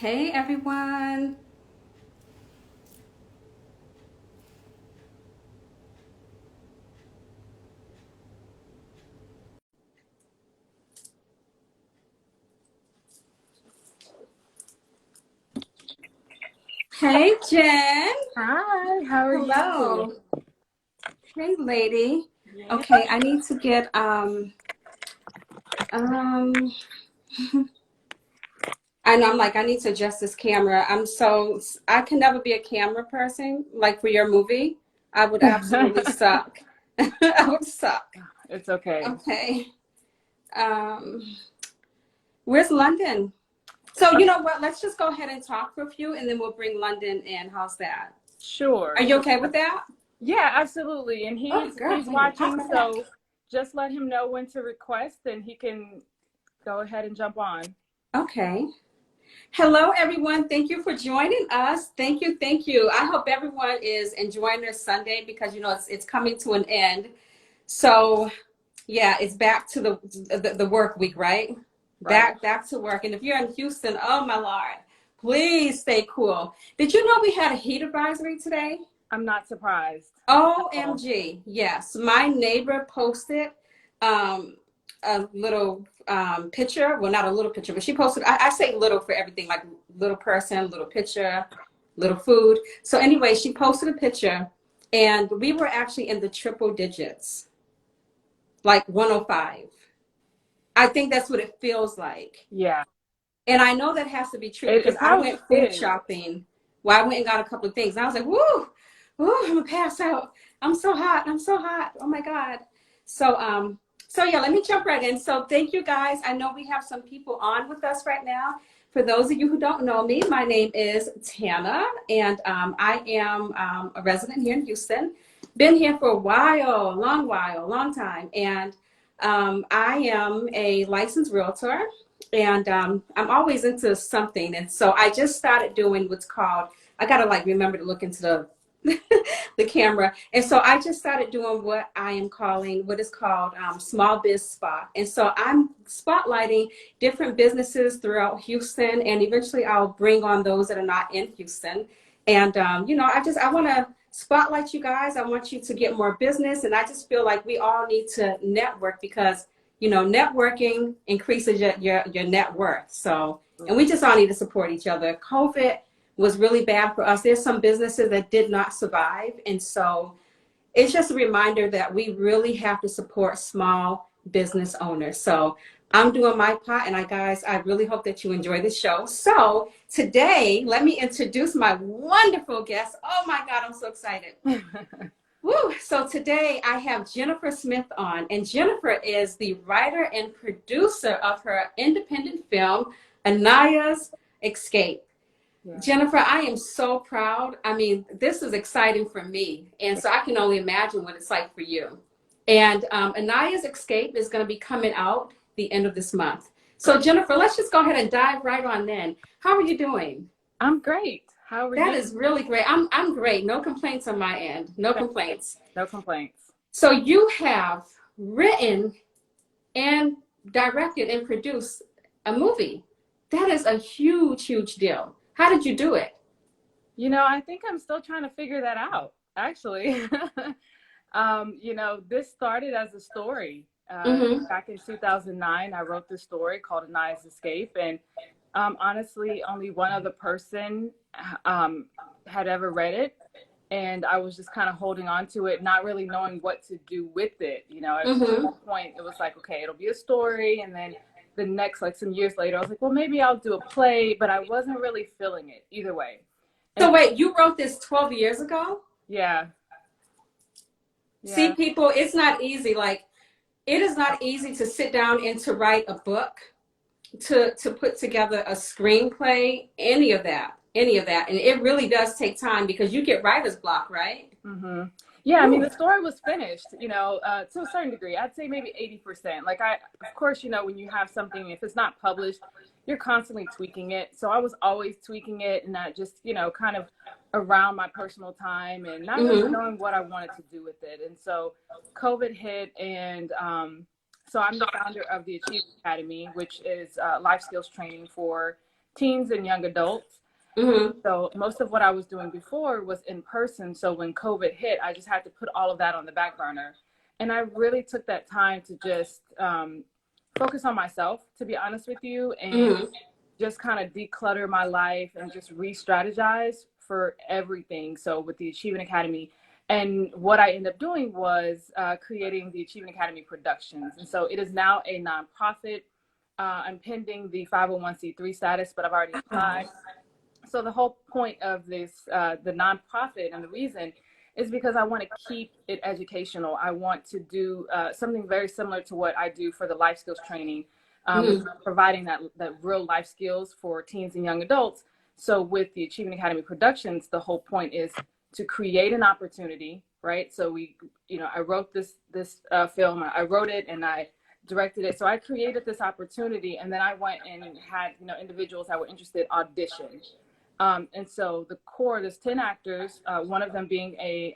Hey everyone. Hey Jen. Hi, how are you? Hello. Hey lady. Yeah. Okay, I need to get um I know I need to adjust this camera. I can never be a camera person like for your movie. I would absolutely suck. I would suck. It's okay. Okay. Um where's London? So you know what? Let's just go ahead and talk for a few and then we'll bring London in. How's that? Sure, Are you sure. okay with that? Yeah, absolutely. And Oh, girl, he's wait a minute. Pass watching, my back. so just let him know when to request and he can go ahead and jump on. Okay. Hello, everyone. Thank you for joining us. Thank you. Thank you. I hope everyone is enjoying their Sunday because you know it's coming to an end. So yeah, it's back to the work week, right? Right. Back to work. And if you're in Houston, oh my Lord, please stay cool. Did you know we had a heat advisory today? I'm not surprised at all. OMG, yes. My neighbor posted um, a little picture. Well, not a little picture, but she posted, I say little for everything, like little person, little picture, little food. So, anyway, she posted a picture, and we were actually in the triple digits, like 105. I think that's what it feels like. Yeah, And I know that has to be true it because I probably went food is. shopping. Well, I went and got a couple of things. And I was like, woo, woo, I'm gonna pass out. I'm so hot. I'm so hot. Oh my God. So so yeah, let me jump right in. So thank you guys. I know we have some people on with us right now. For those of you who don't know me, my name is Tanna, and I am a resident here in Houston. Been here for a while, long time, and I am a licensed realtor and I'm always into something. And so I just started doing what's called, I gotta like remember to look into the camera. And so I just started doing what I am calling, what is called small biz spot. And so I'm spotlighting different businesses throughout Houston, and eventually I'll bring on those that are not in Houston. And you know, I want to spotlight you guys. I want you to get more business, and I just feel like we all need to network because you know, networking increases your net worth. So, and we just all need to support each other. COVID was really bad for us. There's some businesses that did not survive. And so it's just a reminder that we really have to support small business owners. So I'm doing my part, and I really hope that you enjoy the show. So today, let me introduce my wonderful guest. Oh my God, I'm so excited. Woo! So today I have Jennifer Smith on, and Jennifer is the writer and producer of her independent film, Aniya's Escape. Yeah. Jennifer, I am so proud. I mean, this is exciting for me, and so I can only imagine what it's like for you. And Aniya's Escape is going to be coming out the end of this month. So, Great. Jennifer, let's just go ahead and dive right on in. How are you doing? I'm great. How are That you? is really great. I'm great. No complaints on my end. No Okay. complaints. No complaints. So you have written and directed and produced a movie. That is a huge, huge deal. How did you do it? I think I'm still trying to figure that out, actually. This started as a story. Mm-hmm. Back in 2009, I wrote this story called Aniya's Escape. And honestly, only one other person had ever read it. And I was just kind of holding on to it, not really knowing what to do with it. At Mm-hmm. one point, it was like, okay, it'll be a story. And then the next, like some years later, I was like, well, maybe I'll do a play, but I wasn't really feeling it either way. So And wait, you wrote this 12 years ago? yeah, See, yeah. people, it's not easy. Like, it is not easy to sit down and to write a book, to put together a screenplay, any of that. And it really does take time because you get writer's block, right? hmm Yeah, I mean, Woo. the story was finished, to a certain degree. I'd say maybe 80%. Like, of course, when you have something, if it's not published, you're constantly tweaking it. So I was always tweaking it and not just, kind of around my personal time and not really Mm-hmm. knowing what I wanted to do with it. And so COVID hit, and so I'm the founder of the Achievement Academy, which is life skills training for teens and young adults. Mm-hmm. So most of what I was doing before was in person. So when COVID hit, I just had to put all of that on the back burner. And I really took that time to just focus on myself, to be honest with you, and Mm-hmm. just kind of declutter my life and just re-strategize for everything. So with the Achievement Academy, and what I ended up doing was creating the Achievement Academy Productions. And so it is now a nonprofit. I'm pending the 501c3 status, but I've already applied. So the whole point of this, the nonprofit, and the reason is because I want to keep it educational. I want to do something very similar to what I do for the life skills training, Mm-hmm. providing that real life skills for teens and young adults. So with the Achievement Academy Productions, the whole point is to create an opportunity, right? So I wrote this film. I wrote it and I directed it. So I created this opportunity, and then I went and had individuals that were interested audition. And so the core, there's 10 actors, one of them being a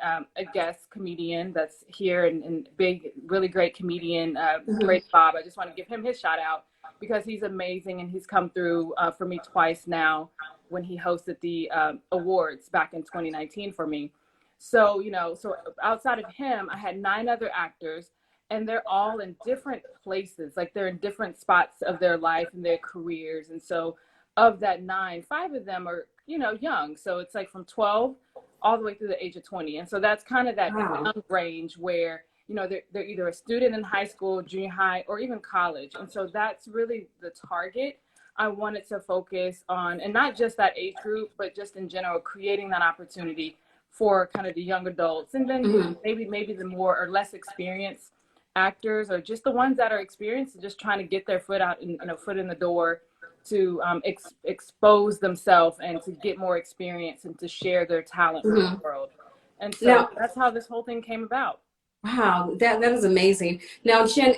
guest comedian that's here, and big, really great comedian, Mm-hmm. great Bob. I just want to give him his shout out because he's amazing, and he's come through for me twice now when he hosted the awards back in 2019 for me. So, so outside of him, I had 9 other actors, and they're all in different places. Like they're in different spots of their life and their careers. And so of that 9, 5 of them are young, so it's like from 12 all the way through the age of 20. And so that's kind of that Wow. young range where they're either a student in high school, junior high, or even college. And so that's really the target. I wanted to focus on, and not just that age group, but just in general, creating that opportunity for kind of the young adults, and then Mm-hmm. maybe the more or less experienced actors, or just the ones that are experienced and just trying to get their foot out and foot in the door to expose themselves and to get more experience and to share their talent with Mm-hmm. the world. And so Now, that's how this whole thing came about. wow, that is amazing. Now, Jen,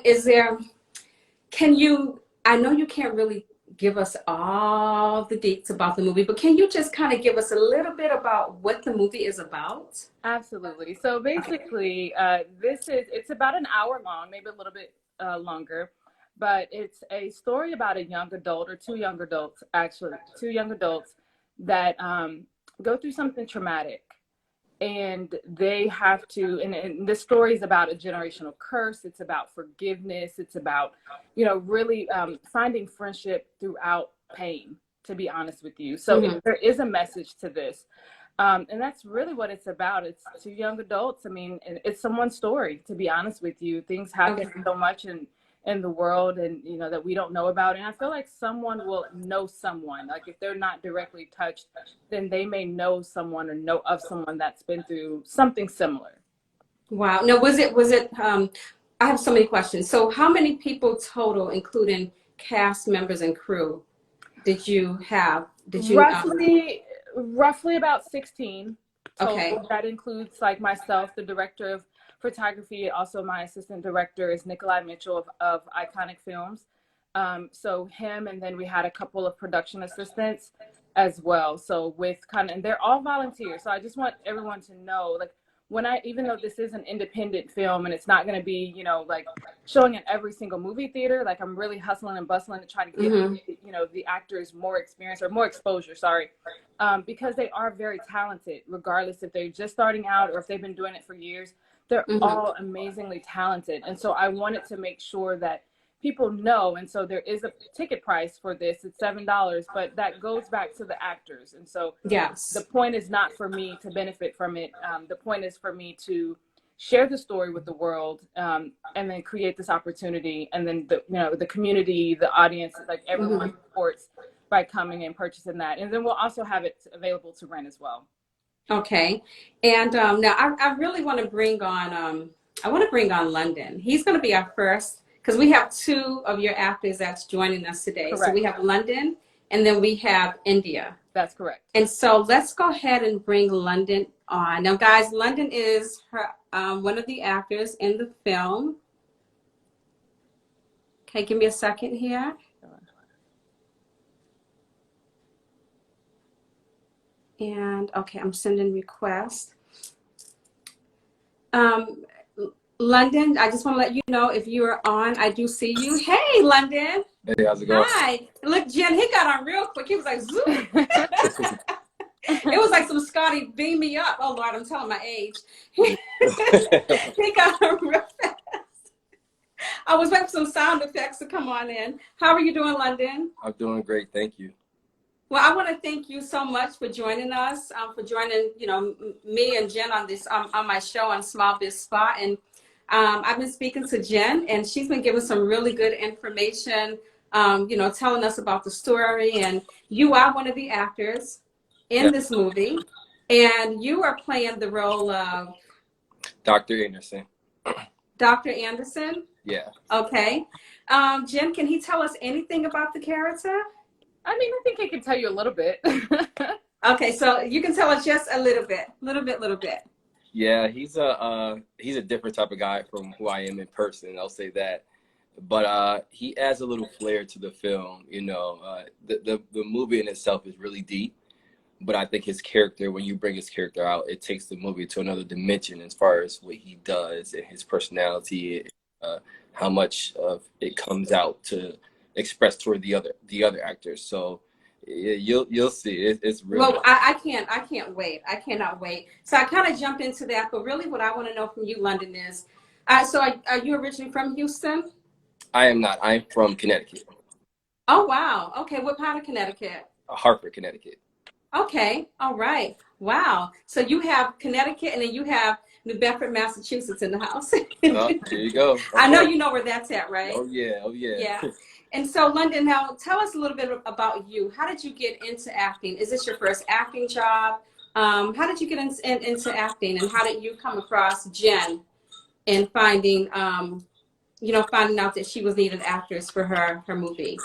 I know you can't really give us all the deets about the movie, but can you just kind of give us a little bit about what the movie is about? Absolutely. So Okay. basically, it's about an hour long, maybe a little bit longer, but it's a story about a young adult, or 2 young adults, actually, 2 young adults that go through something traumatic. And they have to, and this story is about a generational curse. It's about forgiveness. It's about really finding friendship throughout pain, to be honest with you. So Mm-hmm. there is a message to this, and that's really what it's about. It's 2 young adults. I mean, and it's someone's story, to be honest with you. Things Okay. happen so much in the world, and that we don't know about. And I feel like someone will know someone. Like if they're not directly touched, then they may know someone or know of someone that's been through something similar. Wow. Now, I have so many questions. So how many people total, including cast members and crew, did you have? Roughly about 16 Okay. total. That includes like myself, the director of photography. Also, my assistant director is Nikolai Mitchell of Iconic Films. So him, and then we had a couple of production assistants as well. So and they're all volunteers. So I just want everyone to know, like, even though this is an independent film and it's not going to be, like showing in every single movie theater, like I'm really hustling and bustling to try to get, Mm-hmm. the actors more experience, or more exposure, sorry, because they are very talented, regardless if they're just starting out or if they've been doing it for years. They're Mm-hmm. all amazingly talented. And so I wanted to make sure that people know. And so there is a ticket price for this. It's $7, but that goes back to the actors. And so the Yes. point is not for me to benefit from it. The point is for me to share the story with the world, and then create this opportunity. And then the community, the audience, like everyone Mm-hmm. supports by coming and purchasing that. And then we'll also have it available to rent as well. Okay. And now I really want to bring on London. He's going to be our first, because we have 2 of your actors that's joining us today. So we Correct. have London, and then we have India. That's correct. And so let's go ahead and bring London on. Now, guys, London is one of the actors in the film. Okay, give me a second here. And okay, I'm sending requests. Um, London, I just want to let you know if you are on, I do see you. Hey, London. Hey, how's it going? Hi. Look, Jen, he got on real quick. He was like, zoom. It was like some Scotty beam me up. Oh, Lord, I'm telling my age. He got on real fast. I was waiting for some sound effects to come on in. How are you doing, London? I'm doing great, thank you. Well, I want to thank you so much for joining us, for joining, me and Jen on this on my show on Small Biz Spot. And I've been speaking to Jen, and she's been giving some really good information, telling us about the story. And you are one of the actors in Yeah, this movie, and you are playing the role of Dr. Anderson. Dr. Anderson. Yeah. Okay. Jen, can he tell us anything about the character? I mean, I think I can tell you a little bit. Okay, so you can tell us just a little bit. Yeah, he's a different type of guy from who I am in person, I'll say that. But he adds a little flair to the film, the movie in itself is really deep, but I think his character, when you bring his character out, it takes the movie to another dimension as far as what he does and his personality, how much of it comes out to express toward the other actors. So yeah, you'll see. It's real. Well, I can't wait. I cannot wait. So I kind of jumped into that, but really what I want to know from you, London, is, are you originally from Houston? I am not. I'm from Connecticut, Oh, wow. Okay, what part of Connecticut? Hartford, Connecticut. Okay, all right. Wow. So you have Connecticut and then you have New Bedford, Massachusetts in the house. Oh, there you go. I know Okay. you know where that's at, right? Oh yeah. Oh yeah. Yeah. And so, London, now tell us a little bit about you. How did you get into acting? Is this your first acting job? How did you get into acting, and how did you come across Jen and finding out that she was needed actors for her movie?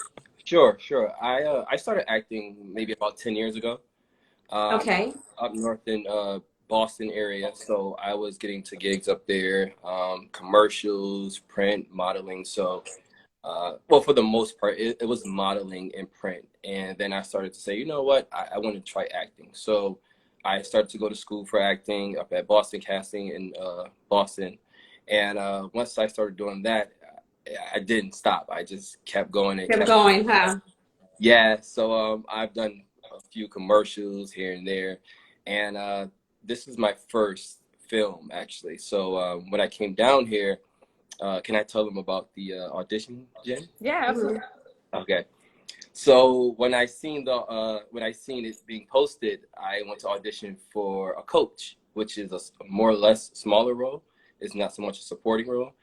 Sure. I started acting maybe about 10 years ago. Okay. Up north in Boston area, so I was getting to gigs up there, commercials, print, modeling. So well, for the most part, it was modeling and print. And then I started to say, you know what, I want to try acting. So I started to go to school for acting up at Boston Casting in Boston. And once I started doing that, I didn't stop. I just kept going and Kept going, huh? yeah. So I've done a few commercials here and there. And this is my first film, actually. So when I came down here, can I tell them about the audition, Jen? Yeah, absolutely. Okay. So when I seen it being posted, I went to audition for a coach, which is a more or less smaller role. It's not so much a supporting role.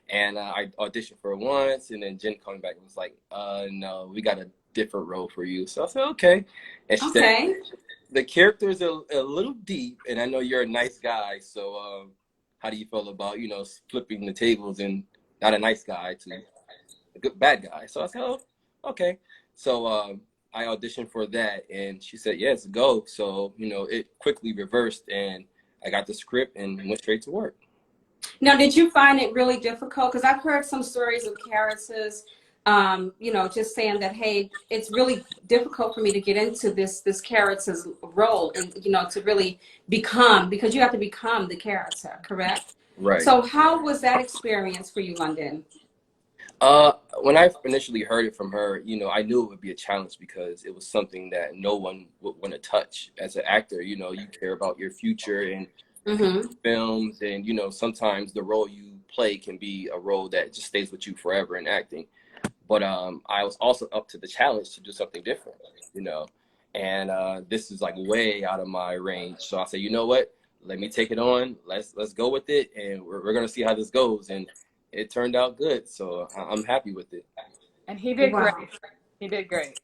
And I auditioned for it once, and then Jen called me back and was like, no, we got a different role for you. So I said, okay. And she said, Okay. the character is a little deep, and I know you're a nice guy, so how do you feel about, flipping the tables and not a nice guy to a good bad guy? So I said, oh, okay. So I auditioned for that, and she said, yes, go. So, it quickly reversed, and I got the script and went straight to work. Now, did you find it really difficult? Because I've heard some stories of characters, just saying that, hey, it's really difficult for me to get into this character's role and, to really become, because you have to become the character, correct? Right. So how was that experience for you, London? When I initially heard it from her, I knew it would be a challenge because it was something that no one would want to touch. As an actor, you care about your future and films, and sometimes the role you play can be a role that just stays with you forever in acting. But I was also up to the challenge to do something different, and this is like way out of my range. So I said, you know what, let me take it on. Let's go with it, and we're gonna see how this goes. And it turned out good, so I'm happy with it. And he did Wow. great. He did great.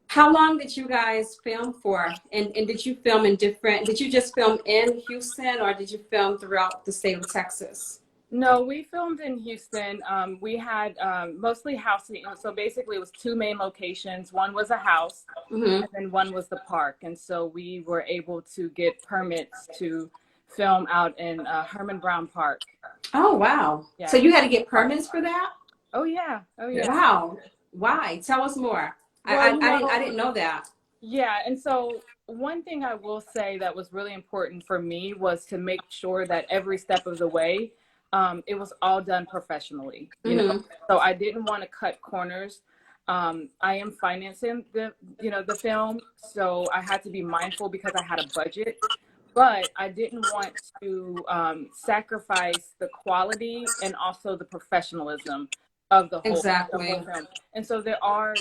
How long did you guys film for? And did you film did you just film in Houston, or did you film throughout the state of Texas? No, we filmed in Houston. We had mostly house. So basically it was two main locations. One was a house, and then one was the park. And so we were able to get permits to film out in Herman Brown Park. Oh, wow. Yeah. So you had to get permits for that? Oh, yeah. Oh, yeah. Wow. Why? Tell us more. Well, I didn't know that. Yeah. And so one thing I will say that was really important for me was to make sure that every step of the way, it was all done professionally, you know. So I didn't want to cut corners. I am financing the film, so I had to be mindful because I had a budget, but I didn't want to sacrifice the quality and also the professionalism of the whole film. And so there are,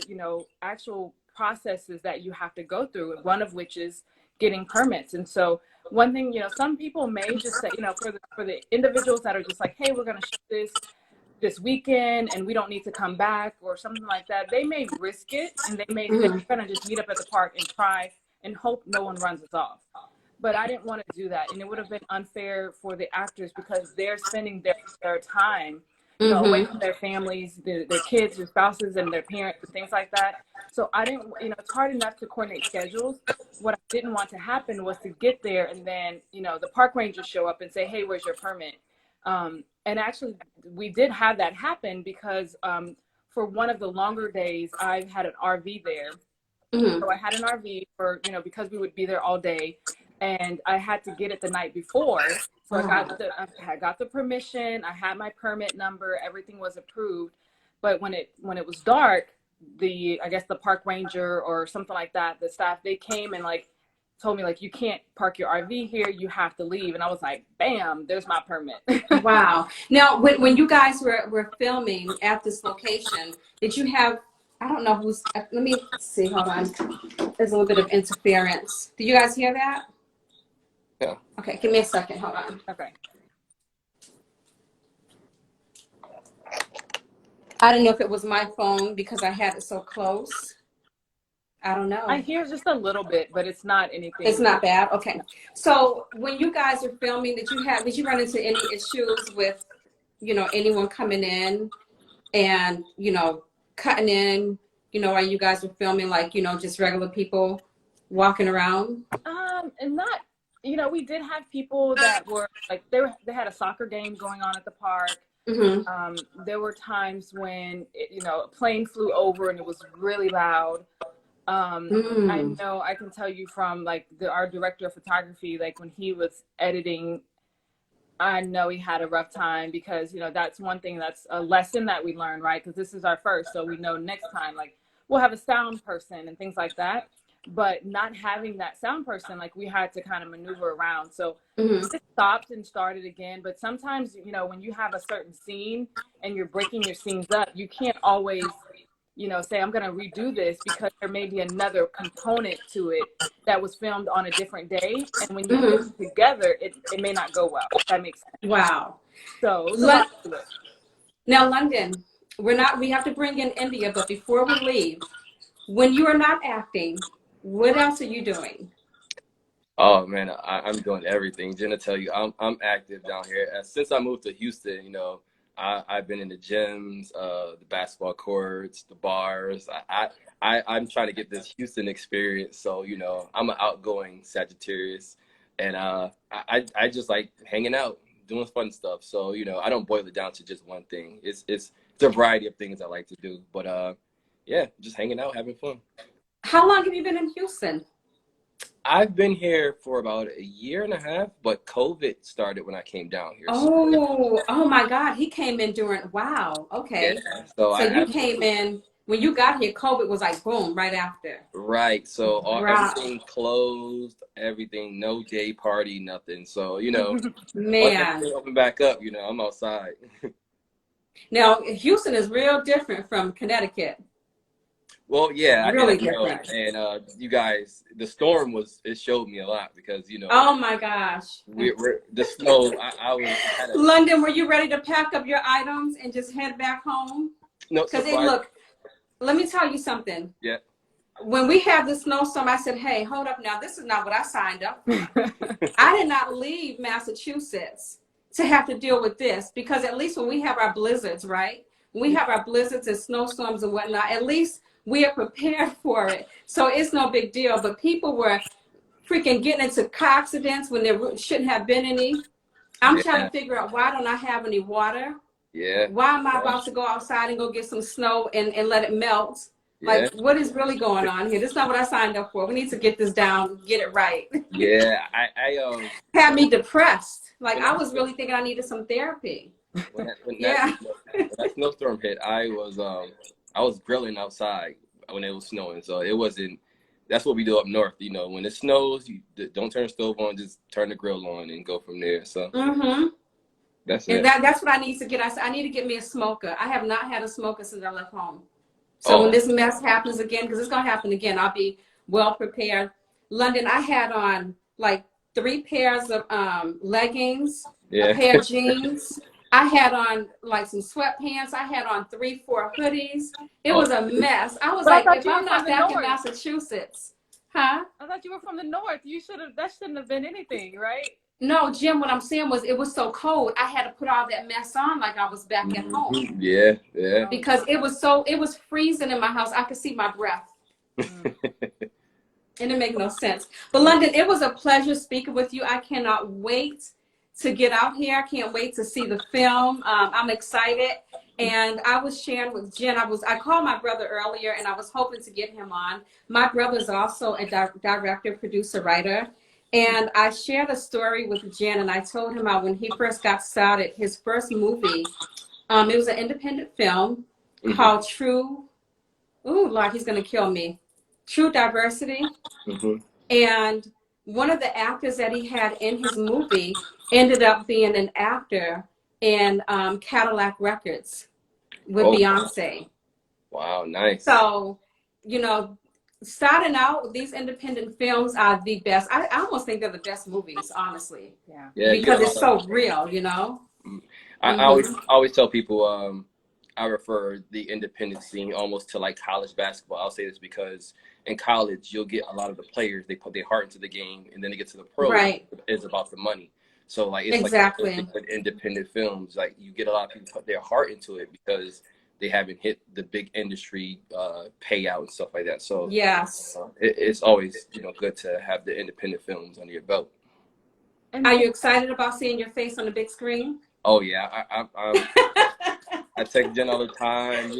actual processes that you have to go through, one of which is getting permits. And so one thing, some people may just say, for the individuals that are just like, hey, we're going to shoot this weekend and we don't need to come back or something like that, they may risk it and they may say, we're going to just meet up at the park and try and hope no one runs us off. But I didn't want to do that, and it would have been unfair for the actors because they're spending their time, away from their families, their kids, their spouses, and their parents, and things like that. So I didn't, it's hard enough to coordinate schedules. What I didn't want to happen was to get there and then, the park rangers show up and say, hey, where's your permit? And actually, we did have that happen because for one of the longer days, I had an RV there. So I had an RV for, because we would be there all day. And I had to get it the night before. So I got the permission. I had my permit number. Everything was approved. But when it was dark, I guess the park ranger or something like that, the staff, they came and told me you can't park your RV here. You have to leave. And I was like, bam, there's my permit. Wow. Now, when you guys were filming at this location, did you have, I don't know who's, let me see, hold on. There's a little bit of interference. Do you guys hear that? Yeah. Okay, give me a second. Hold on. Okay. I don't know if it was my phone because I had it so close. I don't know. I hear just a little bit, but it's not anything. It's not bad. Okay. So when you guys are filming, did you run into any issues with, anyone coming in and, cutting in, while you guys were filming, just regular people walking around? And not. We did have people that were they had a soccer game going on at the park. There were times when a plane flew over and it was really loud. I know I can tell you from our director of photography, when he was editing, I know he had a rough time because that's one thing, that's a lesson that we learned, right? Because this is our first, so we know next time we'll have a sound person and things like that. But not having that sound person, we had to kind of maneuver around. So it stopped and started again. But sometimes, when you have a certain scene and you're breaking your scenes up, you can't always, say, I'm going to redo this because there may be another component to it that was filmed on a different day. And when you put it together, it may not go well. If that makes sense. Wow. So now, London, we have to bring in India, but before we leave, when you are not acting, what else are you doing? Oh man, I'm doing everything. Jenna, tell you, I'm active down here. Since I moved to Houston, I've been in the gyms, the basketball courts, the bars. I'm trying to get this Houston experience. So I'm an outgoing Sagittarius, and I just like hanging out, doing fun stuff. So I don't boil it down to just one thing. It's a variety of things I like to do. But yeah, just hanging out, having fun. How long have you been in Houston? I've been here for about a year and a half, but COVID started when I came down here. Oh my God. He came in wow. Okay. Yeah, so you came in, when you got here, COVID was boom, right after. Right. So everything closed, everything, no day party, nothing. So, man, once open back up, I'm outside. Now, Houston is real different from Connecticut. Well, yeah, really different. And you guys, the storm it showed me a lot because Oh my gosh. we're the snow. I was London, were you ready to pack up your items and just head back home? No, because look, let me tell you something. Yeah. When we had the snowstorm, I said, hey, hold up now. This is not what I signed up for. I did not leave Massachusetts to have to deal with this, because at least when we have our blizzards, right? When we have our blizzards and snowstorms and whatnot, at least we are prepared for it. So it's no big deal. But people were freaking getting into car accidents when there shouldn't have been any. I'm trying to figure out, why don't I have any water? Yeah. Why am I about to go outside and go get some snow and let it melt? What is really going on here? This is not what I signed up for. We need to get this down, get it right. Yeah, I had me depressed. I was really thinking I needed some therapy. When Yeah. that snowstorm hit, I was grilling outside when it was snowing. So it wasn't. That's what we do up north. You know, when it snows, you don't turn the stove on, just turn the grill on and go from there. So that's And it. that's what I need to get. I need to get me a smoker. I have not had a smoker since I left home. So when Oh, this mess happens again, because it's gonna happen again, I'll be well prepared. London, I had on like 3 pairs of leggings, a yeah. pair of jeans. I had on like some sweatpants. I had on 3, 4 hoodies. It Oh, was a mess. I was But I like, thought if you were I'm from not the back in north. Massachusetts, huh? I thought you were from the north. That shouldn't have been anything, right? No, Jim, what I'm saying was it was so cold. I had to put all that mess on like I was back at home yeah, yeah. Oh, because it was freezing in my house. I could see my breath. mm. It didn't make no sense. But London, it was a pleasure speaking with you. I cannot wait to get out here. I can't wait to see the film. I'm excited. And I was sharing with Jen. I called my brother earlier, and I was hoping to get him on. My brother's also a director, producer, writer. And I shared a story with Jen, and I told him how when he first got started, his first movie, it was an independent film called True. Ooh, Lord, he's gonna kill me. True Diversity. And one of the actors that he had in his movie ended up being an actor in Cadillac Records with Oh, Beyonce. wow, nice. So, you know, starting out with these independent films are the best. I almost think they're the best movies, honestly, Yeah. Yeah, you get because a it's lot of. so real, you know? I always tell people I refer the independent scene almost to like college basketball. I'll say this because in college you'll get a lot of the players, they put their heart into the game, and then they get to the pros, Right. it's about the money. So like it's like Exactly. with independent films, like you get a lot of people put their heart into it because they haven't hit the big industry payout and stuff like that. So Yes. it's always good to have the independent films under your belt. And Are you excited about seeing your face on the big screen? Oh yeah, I text Jen all the time.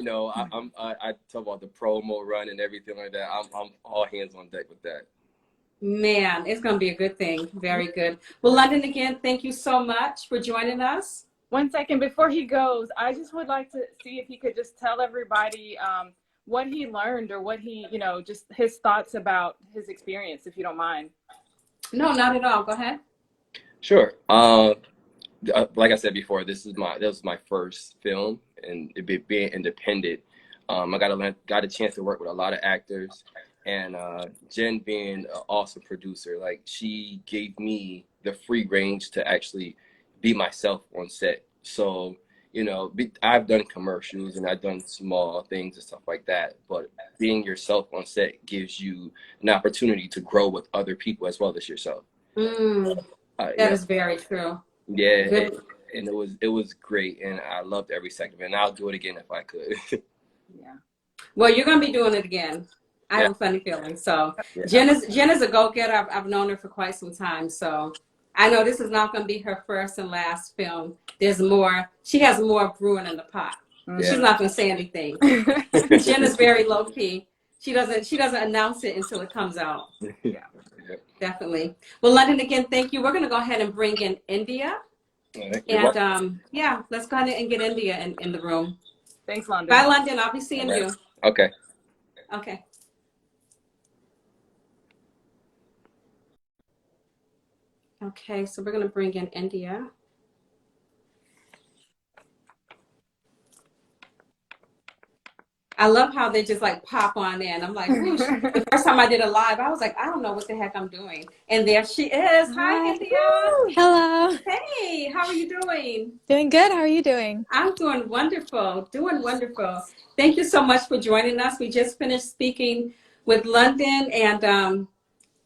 I talk about the promo run and everything like that. I'm all hands on deck with that. Man, it's going to be a good thing. Very good. Well, London, again, thank you so much for joining us. 1 second before he goes, I just would like to see if he could just tell everybody what he learned or what he, just his thoughts about his experience, if you don't mind. No, not at all. Go ahead. Sure. Like I said before, this was my first film, and being independent, I got a chance to work with a lot of actors, and Jen being an awesome producer, like she gave me the free range to actually be myself on set. So I've done commercials and I've done small things and stuff like that, but being yourself on set gives you an opportunity to grow with other people as well as yourself. That is very true. Yeah, and it was great, and I loved every second of it. And I'll do it again if I could. Yeah. Well, you're going to be doing it again. I Yeah. have a funny feeling. So Yeah. Jen is a go-getter. I've known her for quite some time. So I know this is not going to be her first and last film. There's more. She has more brewing in the pot. Yeah. She's not going to say anything. Jen is very low-key. She doesn't announce it until it comes out. Yeah. Definitely. Well, London, again, thank you. We're going to go ahead and bring in India. And yeah, let's go ahead and get India in the room. Thanks, London. Bye, London. I'll be seeing you. Okay. Okay. Okay, so we're going to bring in India. I love how they just like pop on in. I'm like, whoosh. The first time I did a live, I was like, I don't know what the heck I'm doing. And there she is. Hi, India. Hello. Hey, how are you doing? Doing good. How are you doing? I'm doing wonderful. Doing wonderful. Thank you so much for joining us. We just finished speaking with London, and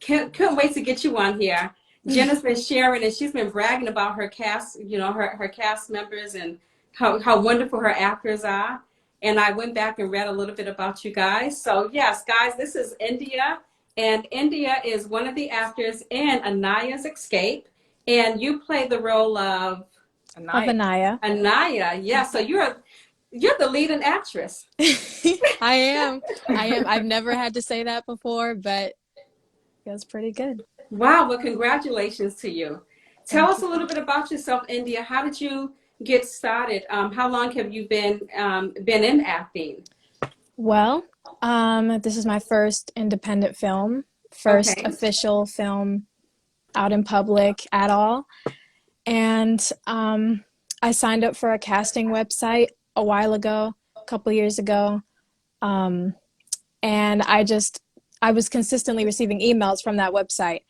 couldn't wait to get you on here. Jenna's been sharing, and she's been bragging about her cast, her cast members and how wonderful her actors are. And I went back and read a little bit about you guys. So yes, guys, this is India, and India is one of the actors in Aniya's Escape, and you play the role of Aniya. Aniya, yeah. So you're the leading actress. I am. I've never had to say that before, but it was pretty good. Wow. Well, congratulations to you. Tell us a little bit about yourself, India. How did you get started, how long have you been in acting? Well, this is my first independent film, first Okay. official film out in public at all. And I signed up for a casting website a while ago, a couple years ago. Um, and I was consistently receiving emails from that website.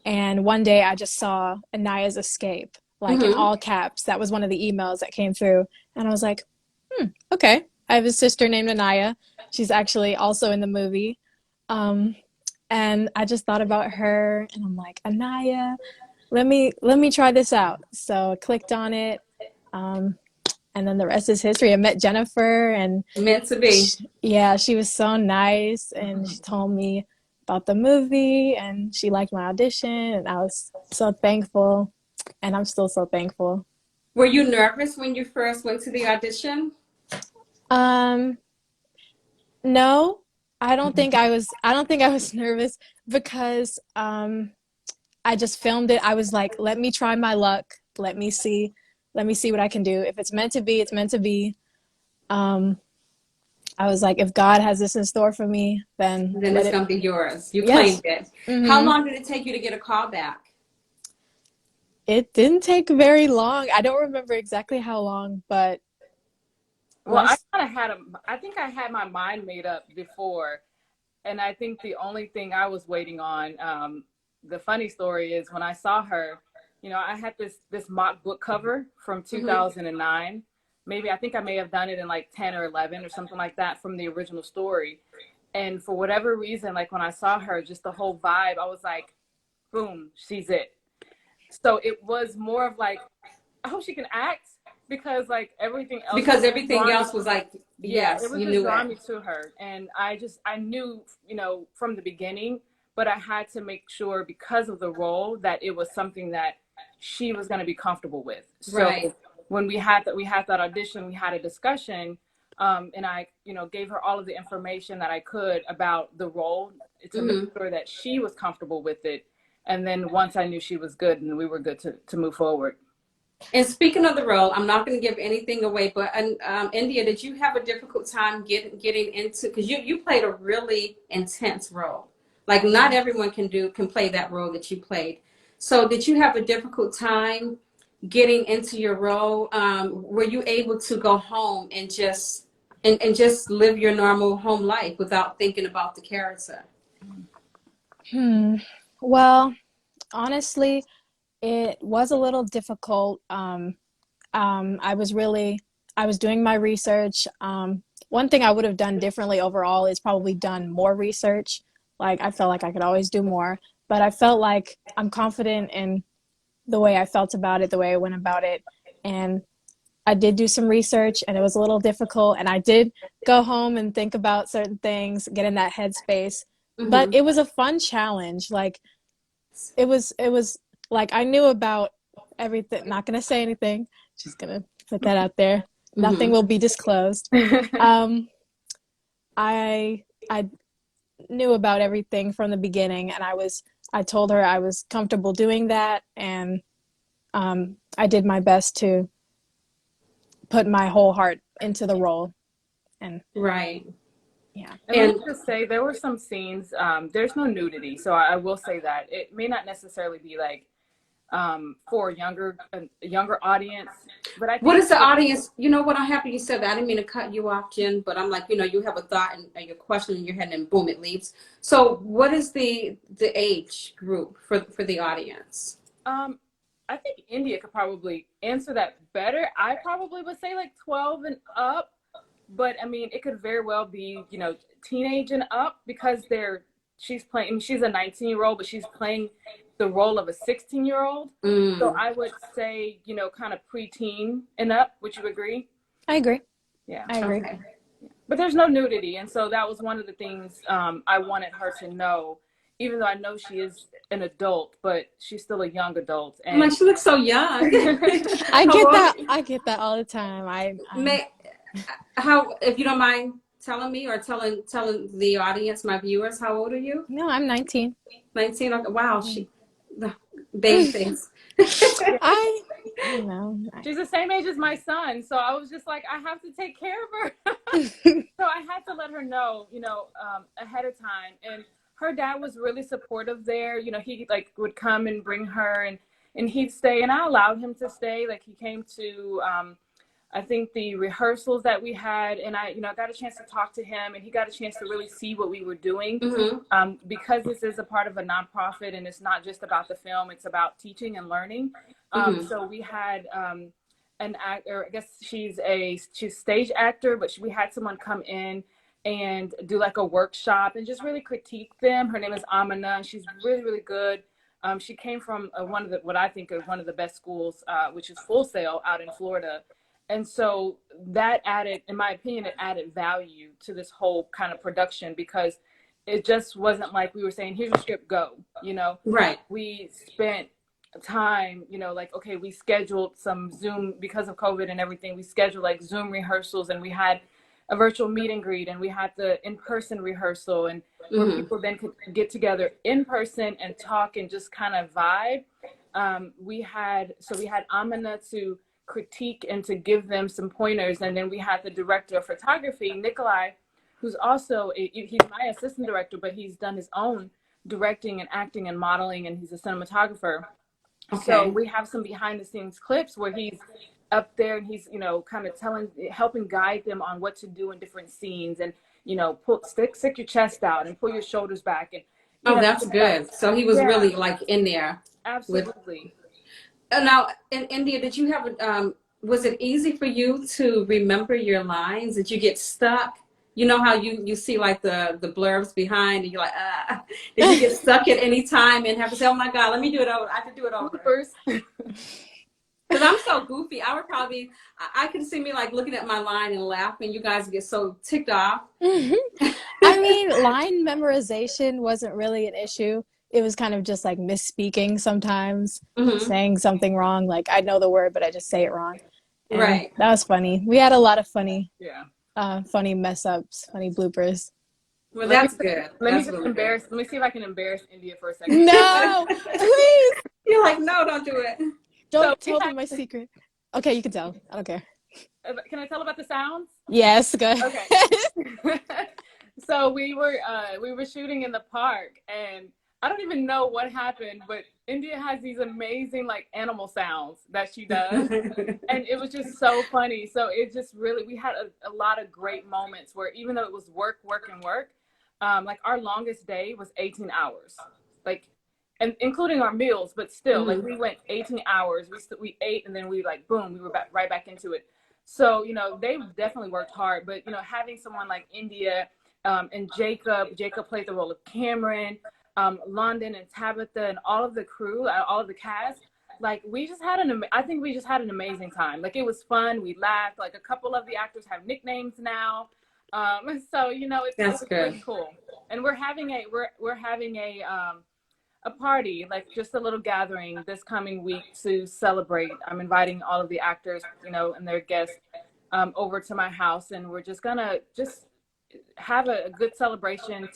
And one day I just saw Aniya's Escape, like in Mm-hmm. all caps. That was one of the emails that came through. And I was like, okay. I have a sister named Aniya. She's actually also in the movie. Um, and I just thought about her and I'm like, Aniya, let me try this out. So I clicked on it. Um, and then the rest is history. I met Jennifer and Meant to be. yeah, she was so nice and she told me about the movie and she liked my audition and I was so thankful and I'm still so thankful. Were you nervous when you first went to the audition? Um, no, I don't think I was nervous because I just filmed it. I was like, let me try my luck. Let me see what I can do. If it's meant to be, it's meant to be. Um, I was like, if God has this in store for me, then Then let it's it. going to be yours. You Yes. claimed it. How Hmm. long did it take you to get a call back? It didn't take very long. I don't remember exactly how long, but Well, I once. kind of I think I had my mind made up before. And I think the only thing I was waiting on, the funny story is when I saw her, I had this mock book cover from Mm-hmm. 2009. Maybe I think I may have done it in like 10 or 11 or something like that from the original story. And for whatever reason, like when I saw her, just the whole vibe, I was like, boom, she's it. So it was more of like, I hope she can act because like everything else was Because everything drawing me. else was like, Yeah, it yes, was you just knew it. drawing me to her. And I knew, from the beginning, but I had to make sure because of the role that it was something that she was going to be comfortable with. Right. So when we had that audition, we had a discussion, and I, gave her all of the information that I could about the role to make Mm-hmm. sure that she was comfortable with it. And then once I knew she was good and we were good to move forward. And speaking of the role, I'm not going to give anything away, but India, did you have a difficult time getting into, because you played a really intense role. Like not everyone can play that role that you played. So did you have a difficult time getting into your role? Were you able to go home and just live your normal home life without thinking about the character? Hmm. Well, honestly, it was a little difficult. I was really, I was doing my research. One thing I would have done differently overall is probably done more research. Like I felt like I could always do more, but I felt like I'm confident in the way I felt about it, the way I went about it. And I did do some research and it was a little difficult. And I did go home and think about certain things, get in that headspace. But Mm-hmm. it was a fun challenge. Like it was like I knew about everything. Not gonna say anything. Just gonna put that out there. Nothing Mm-hmm. will be disclosed. Um, I knew about everything from the beginning, and I told her I was comfortable doing that, and I did my best to put my whole heart into the role. And Right. yeah. And let me And just say, there were some scenes. There's no nudity, so I will say that it may not necessarily be like for a younger audience, but I what think is the audience? You know what? I'm happy you said that. I didn't mean to cut you off, Jen, but I'm like, you have a thought and your question in your head, and boom, it leaves. So, what is the age group for the audience? um, I think India could probably answer that better. I probably would say like 12 and up, but I mean, it could very well be teenage and up because she's playing. I mean, she's a 19-year-old, but she's playing the role of a 16-year-old. So Mm, I would say, kind of preteen and up. Would you agree? I agree. Yeah. I agree. okay. But there's no nudity, and so that was one of the things I wanted her to know. Even though I know she is an adult, but she's still a young adult. I'm like, And she looks so young. I How get old? that. I get that all the time. I'm May, how, if you don't mind telling me or telling the audience, my viewers, how old are you? no, I'm 19. 19. Okay. Wow, she, the baby face. yeah, I You know. She's the same age as my son, so I was just like, I have to take care of her. So I had to let her know, ahead of time. And her dad was really supportive there. He like would come and bring her, and he'd stay, and I allowed him to stay. Like he came to I think the rehearsals that we had, and I got a chance to talk to him, and he got a chance to really see what we were doing. Because this is a part of a nonprofit, and it's not just about the film; it's about teaching and learning. So we had an actor. I guess she's a stage actor, but we had someone come in and do like a workshop and just really critique them. Her name is Aniya, and she's really, really good. She came from what I think is one of the best schools, which is Full Sail out in Florida. And so that added, in my opinion, it added value to this whole kind of production, because it just wasn't like we were saying, here's your script, go, Right. We spent time, like, okay, we scheduled some Zoom because of COVID and everything. We scheduled like Zoom rehearsals, and we had a virtual meet and greet, and we had the in-person rehearsal, and where people then could get together in person and talk and just kind of vibe. We had Amina to critique and to give them some pointers, and then we had the director of photography, Nikolai, who's also he's my assistant director, but he's done his own directing and acting and modeling, and he's a cinematographer. Okay. So we have some behind the scenes clips where he's up there, and he's kind of helping guide them on what to do in different scenes, and stick your chest out and pull your shoulders back, and that's good. So he was really like in there. Absolutely. Now, in India, did you have was it easy for you to remember your lines? Did you get stuck? You know how you see like the blurbs behind, and you're like, did you get stuck at any time and have to say, oh my God, let me do it over. I have to do it over first. Because I'm so goofy. I can see me like looking at my line and laughing. You guys get so ticked off. I mean, line memorization wasn't really an issue. It was kind of just like misspeaking sometimes, saying something wrong. Like I know the word, but I just say it wrong. And right. That was funny. We had a lot of funny, funny mess ups, funny bloopers. Well, that's good. Let me see if I can embarrass India for a second. No, please. You're like, no, don't do it. Don't tell them my secret. Okay, you can tell. I don't care. Can I tell about the sounds? Yes, good. Okay. So we were shooting in the park, and I don't even know what happened, but India has these amazing like animal sounds that she does. And it was just so funny. So it just really, we had a lot of great moments where even though it was work, like our longest day was 18 hours, like, and including our meals, but still like we went 18 hours, we ate, and then we like, boom, we were right back into it. So, they definitely worked hard, but, having someone like India and Jacob played the role of Cameron, London and Tabitha and all of the crew, all of the cast, like I think we just had an amazing time. Like it was fun. We laughed. Like a couple of the actors have nicknames now. So, it's really cool. And we're having a party, like just a little gathering this coming week to celebrate. I'm inviting all of the actors, and their guests over to my house, and we're just gonna have a good celebration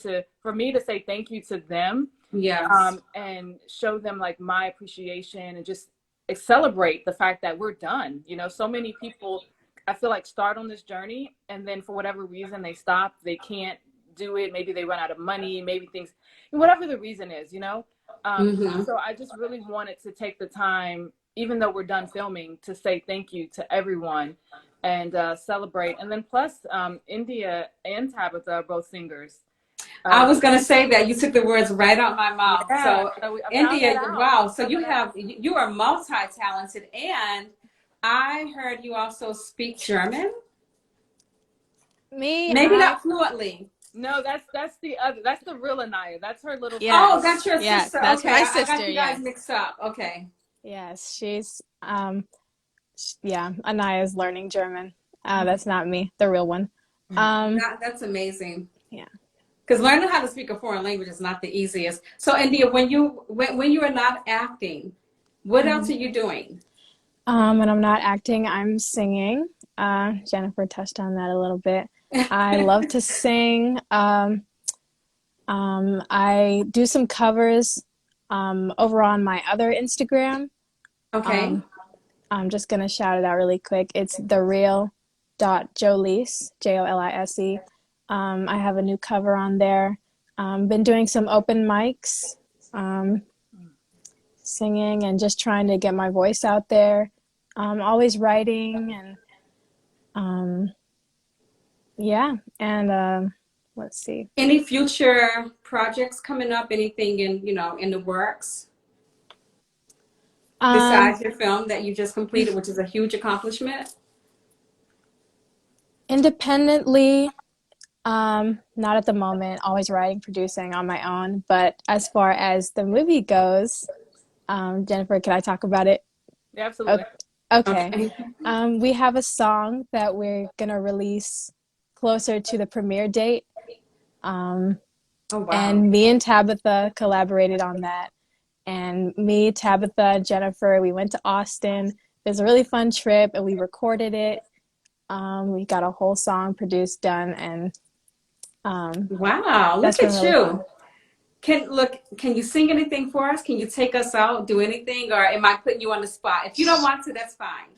for me to say thank you to them. Yes. And show them like my appreciation, and just celebrate the fact that we're done. So many people, I feel like, start on this journey, and then for whatever reason they stop, they can't do it. Maybe they run out of money, maybe things, whatever the reason is, So I just really wanted to take the time, even though we're done filming, to say thank you to everyone and celebrate. And then plus India and Tabitha are both singers. I was going to say that. You took the words right out my mouth. Yeah, so India, wow. So you are multi-talented, and I heard you also speak German. Maybe not fluently. No, that's the other. That's the real Aniya. That's her little. Yes. Oh, that's your sister. That's okay, my sister. I got you guys mixed up. Okay. Yes, she's Aniya's learning German. That's not me, the real one. That's amazing. Yeah. Because learning how to speak a foreign language is not the easiest. So, India, when you are not acting, what else are you doing? When I'm not acting, I'm singing. Jennifer touched on that a little bit. I love to sing. I do some covers over on my other Instagram. Okay. I'm just gonna shout it out really quick. It's thereal.jolise, Jolise. I have a new cover on there. Been doing some open mics, singing and just trying to get my voice out there. Always writing and yeah. And let's see. Any future projects coming up? Anything in the works Um, besides your film that you just completed, which is a huge accomplishment? Independently, not at the moment. Always writing, producing on my own. But as far as the movie goes, Jennifer, can I talk about it? Yeah, O- absolutely. Okay. Okay. We have a song that we're gonna release closer to the premiere date. Um, Oh wow. and me and Tabitha collaborated on that. And me, Tabitha, Jennifer, we went to Austin. It was a really fun trip, and we recorded it. We got a whole song produced, done, and Wow, that's look been at really fun. you. Can you sing anything for us? Can you take us out, do anything, or am I putting you on the spot? If you don't want to, that's fine.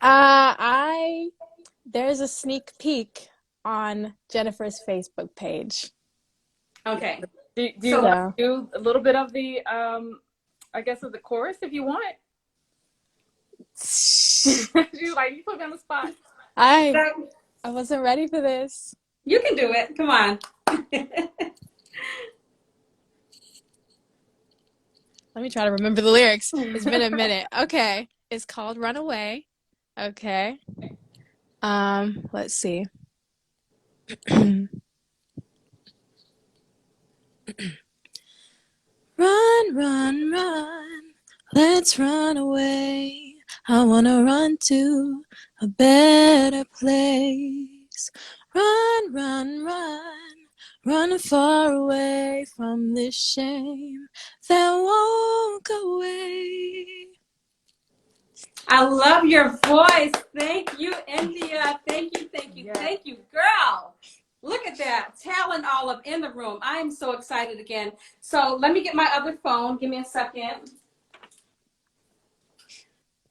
I There's a sneak peek on Jennifer's Facebook page. Okay. Do you So want So to do a little bit of the I guess of the chorus if you want? You like you put me on the spot. I that, I wasn't ready for this. you can do it. Come on. Let me try to remember the lyrics. It's been a minute. Okay. It's called Runaway. Okay. Let's see. Run, run, run. Let's run away. I wanna run to a better place. Run, run, run. Run far away from this shame that won't go away. I love your voice. Thank you, India. Thank you, Yeah. thank you, girl. Look at that. Talent all up in the room. I am so excited again. So let me get my other phone. Give me a second.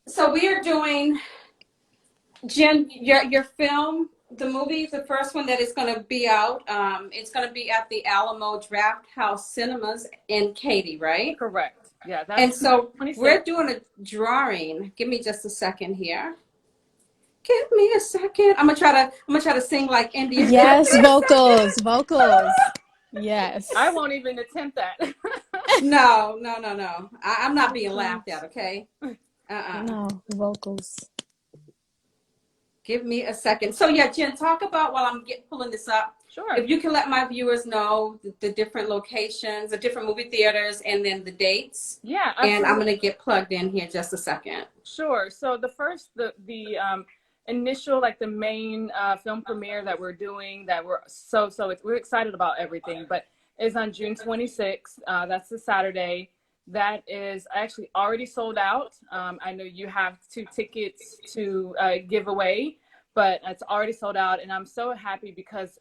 So we are doing, Jen, your film, the movie, the first one that is going to be out. It's going to be at the Alamo Draft House Cinemas in Katy, right? Correct. Yeah, And that's so 26. we're doing a drawing. Give me just a second here. Give me a second. I'm gonna try to sing like India. Yes, vocals. Yes. I won't even attempt that. No. I'm not being laughed at. Okay. No, vocals. Give me a second. So yeah, Jen, talk about while I'm pulling this up. Sure. If you can let my viewers know the different locations, the different movie theaters, and then the dates. Yeah, And I'm absolutely. gonna get plugged in here just a second. Sure. So the initial, like the main film premiere that we're doing, that we're excited about everything, but is on June 26th. That's the Saturday. That is actually already sold out. I know you have 2 tickets to give away, but it's already sold out, and I'm so happy because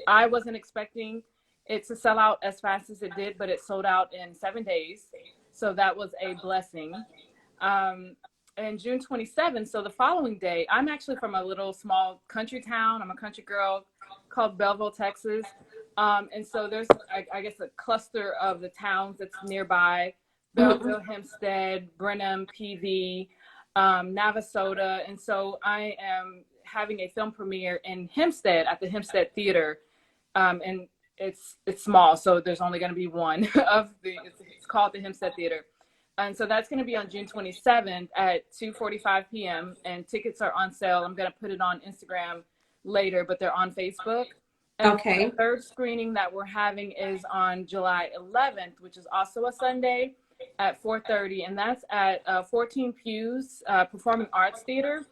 I wasn't expecting it to sell out as fast as it did, but it sold out in 7 days. So that was a blessing. And June 27th, so the following day, I'm actually from a little small country town. I'm a country girl called Belleville, Texas. And so there's, I guess, a cluster of the towns that's nearby: Belleville, Hempstead, Brenham, PV, Navasota. And so I am having a film premiere in Hempstead at the Hempstead Theater. And it's small, so there's only going to be one of it's called the Hempstead Theater. And so that's going to be on June 27th at 2:45 p.m. And tickets are on sale. I'm going to put it on Instagram later, but they're on Facebook. And Okay. the third screening that we're having is on July 11th, which is also a Sunday at 4:30. And that's at 14 Pews Performing Arts Theater,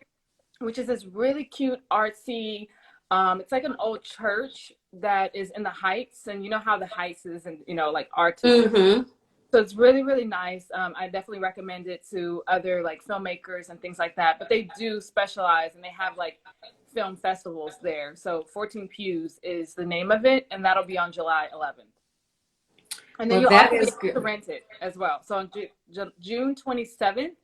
which is this really cute, artsy, it's like an old church that is in the Heights. And you know how the Heights is, and, like artistic. Mm-hmm. So it's really, really nice. I definitely recommend it to other like filmmakers and things like that. But they do specialize, and they have like film festivals there. So 14 Pews is the name of it, and that'll be on July 11th. And then Well, you'll that also be is able to good. rent it as well. So on June 27th,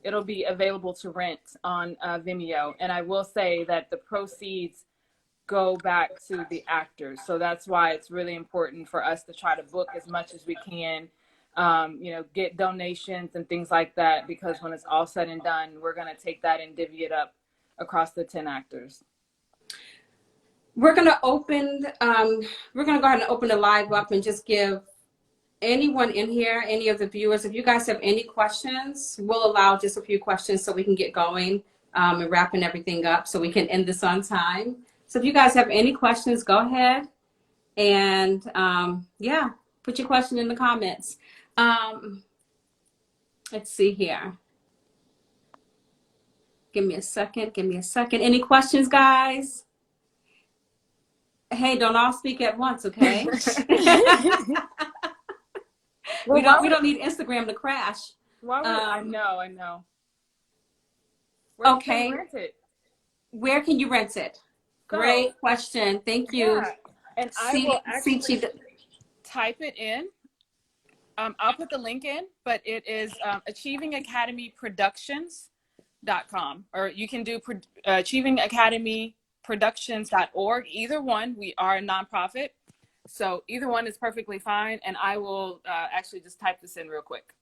it'll be available to rent on Vimeo. And I will say that the proceeds go back to the actors. So that's why it's really important for us to try to book as much as we can, get donations and things like that, because when it's all said and done, we're going to take that and divvy it up across the 10 actors. We're going to go ahead and open the live up and just give anyone in here, any of the viewers, if you guys have any questions, we'll allow just a few questions so we can get going and wrapping everything up so we can end this on time. So if you guys have any questions, go ahead and put your question in the comments. Let's see here. Give me a second. Any questions, guys? Hey, don't all speak at once, okay? We don't need Instagram to crash. I know. Okay. Can you rent it? Where can you rent it? Great question. Thank you. Yeah. And I will actually type it in. I'll put the link in, but it is achievingacademyproductions.com, or you can do achievingacademyproductions.org. Either one. We are a nonprofit, so either one is perfectly fine. And I will actually just type this in real quick.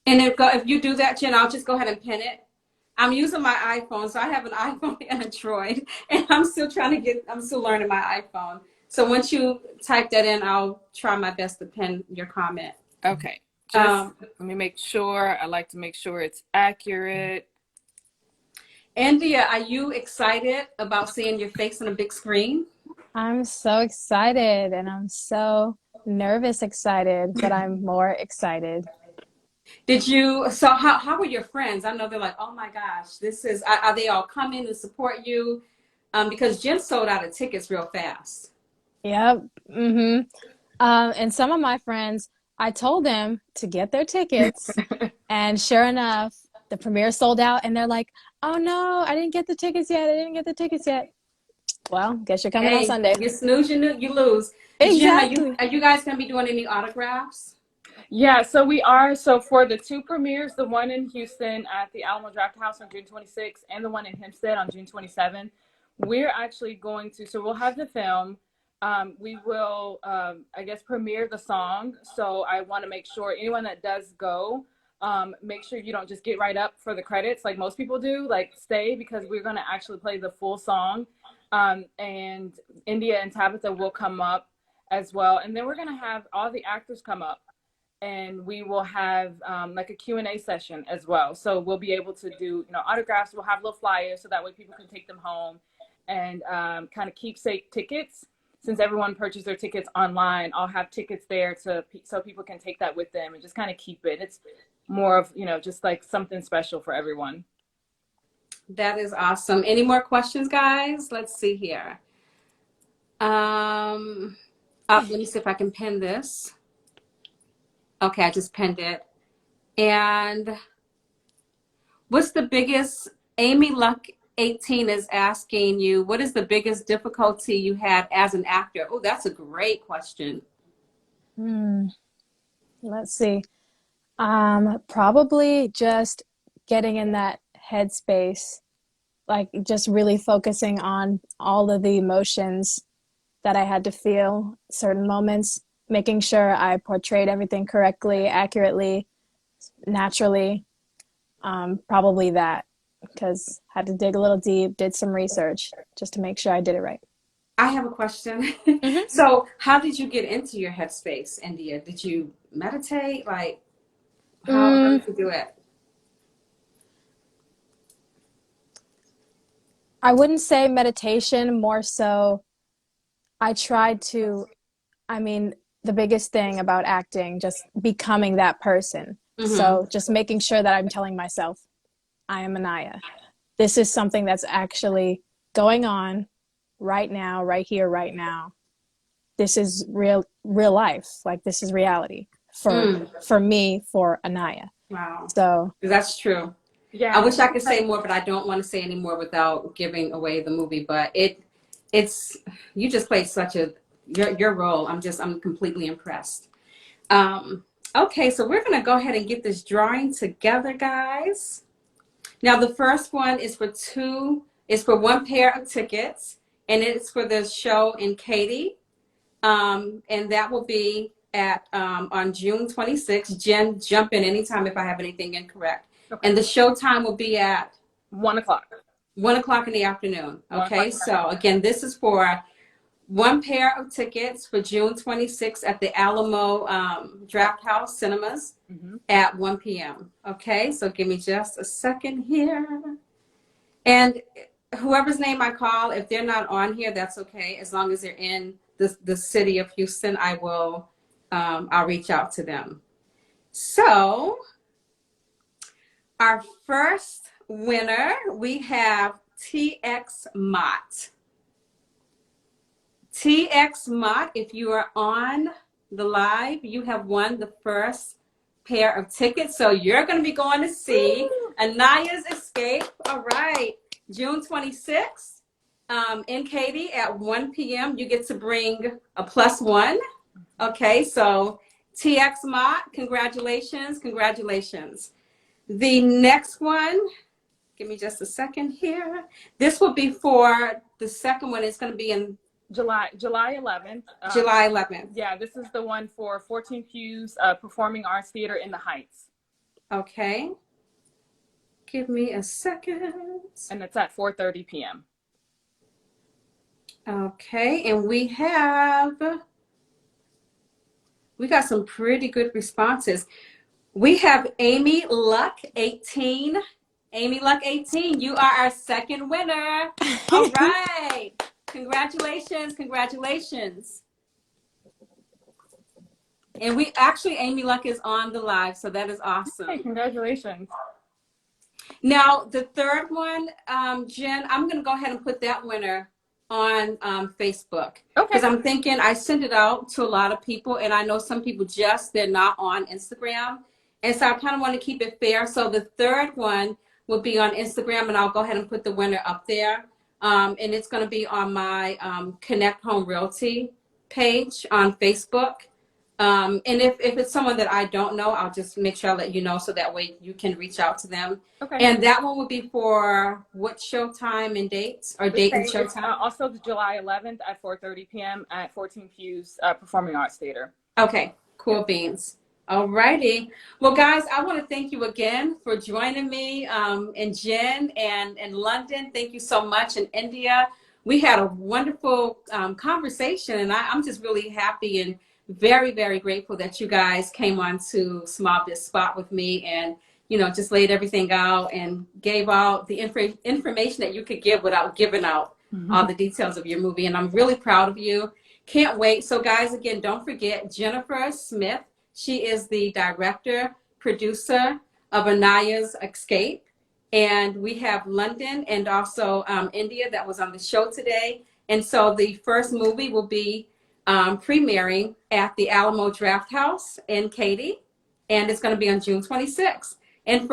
And if you do that, Jen, I'll just go ahead and pin it. I'm using my iPhone, so I have an iPhone and a Droid, and I'm still learning my iPhone. So once you type that in, I'll try my best to pin your comment. Okay. Let me make sure. I like to make sure it's accurate. Aniya, are you excited about seeing your face on a big screen? I'm so excited, and I'm so nervous excited, but I'm more excited. How were your friends? I know they're like, oh my gosh, are they all coming to support you? Because Jen sold out of tickets real fast. Yep. Mm-hmm. And some of my friends, I told them to get their tickets, and sure enough, the premiere sold out, and they're like, oh no, I didn't get the tickets yet. Well, guess you're coming on Sunday. You snooze, you lose. Exactly. Jen, are you guys going to be doing any autographs? Yeah, so we are. So for the two premieres, the one in Houston at the Alamo Drafthouse on June 26th and the one in Hempstead on June 27th, we're actually going to, so we'll have the film. We will, premiere the song. So I want to make sure anyone that does go, make sure you don't just get right up for the credits like most people do, like stay, because we're going to actually play the full song. And Aniya and Tabitha will come up as well. And then we're going to have all the actors come up, and we will have like a Q&A session as well. So we'll be able to do, autographs. We'll have little flyers so that way people can take them home, and kind of keepsake tickets. Since everyone purchased their tickets online, I'll have tickets there so people can take that with them and just kind of keep it. It's more of, just like something special for everyone. That is awesome. Any more questions, guys? Let's see here. Let me see if I can pin this. Okay, I just pinned it. And what's the biggest, Amy Luck 18 is asking you, what is the biggest difficulty you had as an actor? Oh, that's a great question. Let's see. Probably just getting in that headspace, like just really focusing on all of the emotions that I had to feel certain moments, making sure I portrayed everything correctly, accurately, naturally. Probably that, because I had to dig a little deep, did some research just to make sure I did it right. I have a question. So how did you get into your headspace, Aniya? Did you meditate? Like, how did you do it? I wouldn't say meditation, more so I tried to, the biggest thing about acting, just becoming that person. So just making sure that I'm telling myself, I am Aniya. This is something that's actually going on right now, right here, right now. This is real life. Like, this is reality for me, for Aniya. Wow. So that's true. Yeah. I wish I could say more, but I don't want to say any more without giving away the movie. But it's you just played such your role. I'm completely impressed. Okay, so we're gonna go ahead and get this drawing together, guys. Now the first one is for one pair of tickets, and it's for the show in Katy. And that will be at on June 26th. Jen, jump in anytime if I have anything incorrect. Okay. And the show time will be at 1 o'clock. 1 o'clock in the afternoon. Okay, so again, this is for one pair of tickets for June 26th at the Alamo Draft House Cinemas at 1 p.m. Okay, so give me just a second here. And whoever's name I call, if they're not on here, that's okay. As long as they're in the city of Houston, I'll reach out to them. So our first winner, we have TX Mott. TX Mott, if you are on the live, you have won the first pair of tickets. So you're going to be going to see Aniya's Escape. All right. June 26th in Katy at 1 p.m. You get to bring a +1. Okay. So TX Mott, congratulations. Congratulations. The next one, give me just a second here. This will be for the second one. It's going to be in July 11th. July 11th. Yeah, this is the one for 14 Pews Performing Arts Theater in the Heights. Okay. Give me a second. And it's at 4:30 p.m. Okay, and we got some pretty good responses. We have Amy Luck 18. Amy Luck 18, you are our second winner. All right. Congratulations, congratulations. And Amy Luck is on the live, so that is awesome. Hey, congratulations. Now, the third one, Jen, I'm going to go ahead and put that winner on Facebook. Okay. Because I'm thinking I send it out to a lot of people, and I know some people they're not on Instagram. And so I kind of want to keep it fair. So the third one will be on Instagram, and I'll go ahead and put the winner up there. And it's going to be on my Knect Home Realty page on Facebook. And if it's someone that I don't know, I'll just make sure I let you know so that way you can reach out to them. Okay. And that one will be for what show time and dates, or date and show time? Also the July 11th at 4:30 p.m. at 14 Pews Performing Arts Theater. Okay, cool beans. All righty. Well, guys, I want to thank you again for joining me, and Jen and London. Thank you so much. And India, we had a wonderful conversation, and I'm just really happy and very, very grateful that you guys came on to Small Biz Spot with me and, just laid everything out and gave out the information that you could give without giving out all the details of your movie. And I'm really proud of you. Can't wait. So guys, again, don't forget Jennifer Smith. She is the director, producer of Aniya's Escape. And we have London and also India that was on the show today. And so the first movie will be premiering at the Alamo Draft House in Katy. And it's going to be on June 26th. And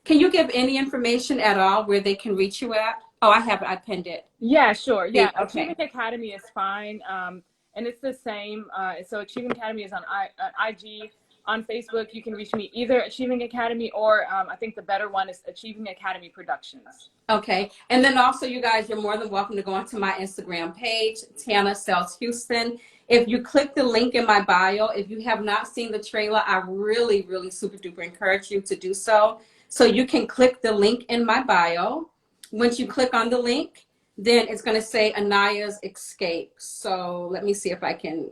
can you give any information at all where they can reach you at? Oh, I have it. I pinned it. Yeah, sure. Yeah. Okay. Achieving Academy is fine. And it's the same. So Achieving Academy is on IG. On Facebook, you can reach me either Achieving Academy or I think the better one is Achieving Academy Productions. Okay. And then also, you guys, you're more than welcome to go onto my Instagram page, Tanna Sells Houston. If you click the link in my bio, if you have not seen the trailer, I really, really super duper encourage you to do so. So you can click the link in my bio. Once you click on the link, then it's going to say Aniya's Escape. So let me see if I can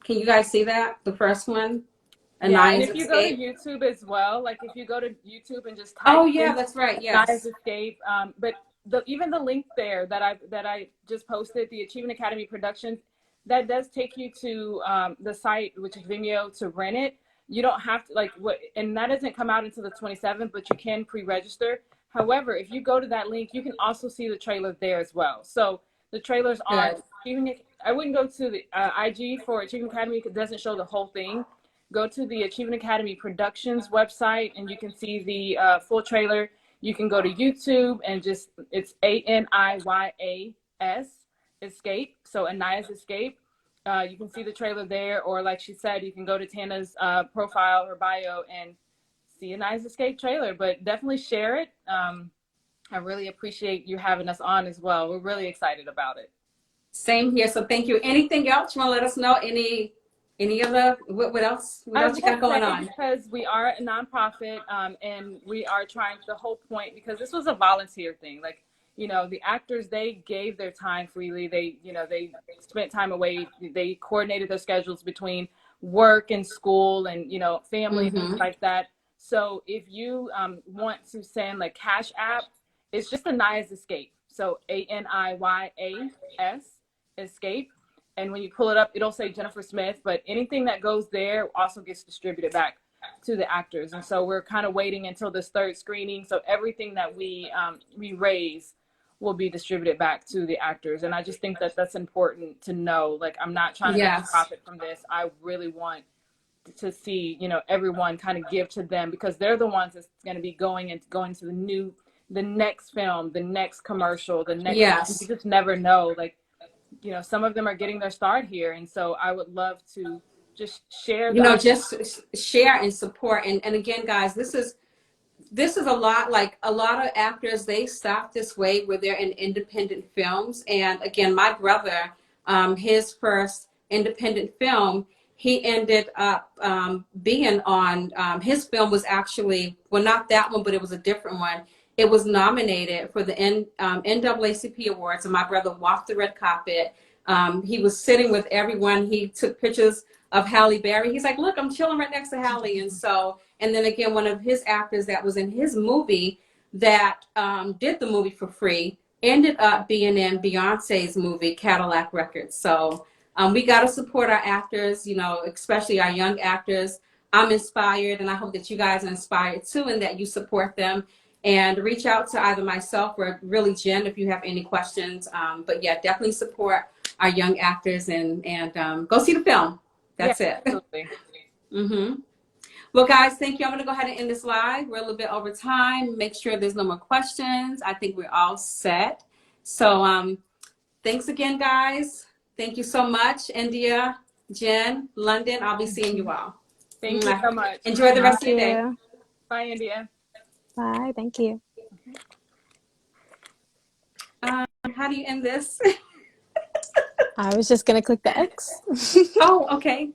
you guys see that? The first one? Yeah, and if you go to YouTube as well, like if you go to YouTube and just type that's right. Yes. Aniya's Escape. But even the link there that I just posted, the Achievement Academy Productions, that does take you to the site, which is Vimeo, to rent it. You don't have to and that doesn't come out until the 27th, but you can pre-register. However, if you go to that link, you can also see the trailer there as well. So the trailers on I wouldn't go to the IG for Achievement Academy because it doesn't show the whole thing. Go to the Achievement Academy Productions website and you can see the full trailer. You can go to YouTube and it's ANIYAS Escape. So Aniya's Escape. You can see the trailer there, or like she said, you can go to Tanna's profile, her bio, and see a Nice Escape trailer, but definitely share it. I really appreciate you having us on as well. We're really excited about it. Same here. So thank you. Anything else you want to let us know? Any other, what else? What else you got going on? Because we are a nonprofit, and we are trying, the whole point, because this was a volunteer thing. Like, you know, the actors, they gave their time freely. They, you know, they spent time away. They coordinated their schedules between work and school and, you know, family and things like that. So if you want to send like Cash App, it's just Aniya's Escape. So ANIYAS Escape. And when you pull it up, it'll say Jennifer Smith, but anything that goes there also gets distributed back to the actors. And so we're kind of waiting until this third screening. So everything that we raise will be distributed back to the actors. And I just think that that's important to know. Like, I'm not trying to make profit from this. I really want to see, you know, everyone kind of give to them, because they're the ones that's going to be going to the next film, the next commercial, the next, you just never know. Like, you know, some of them are getting their start here. And so I would love to just share, just share and support. And again, guys, this is a lot, like a lot of actors, they stop this way where they're in independent films. And again, my brother, his first independent film, he ended up being on, his film was actually, well, not that one, but it was a different one. It was nominated for the NAACP Awards, and my brother walked the red carpet. He was sitting with everyone. He took pictures of Halle Berry. He's like, look, I'm chilling right next to Halle. And so, and then again, one of his actors that was in his movie that did the movie for free ended up being in Beyonce's movie, Cadillac Records. So we got to support our actors, you know, especially our young actors. I'm inspired, and I hope that you guys are inspired too, and that you support them. And reach out to either myself or really Jen if you have any questions. But yeah, definitely support our young actors and go see the film. That's it. Absolutely. Well, guys, thank you. I'm going to go ahead and end this live. We're a little bit over time. Make sure there's no more questions. I think we're all set. So thanks again, guys. Thank you so much, India, Jen, London. I'll be seeing you all. Thank you so much. Enjoy the rest of your day. Bye, India. Bye. Thank you. How do you end this? I was just going to click the X. Oh, okay.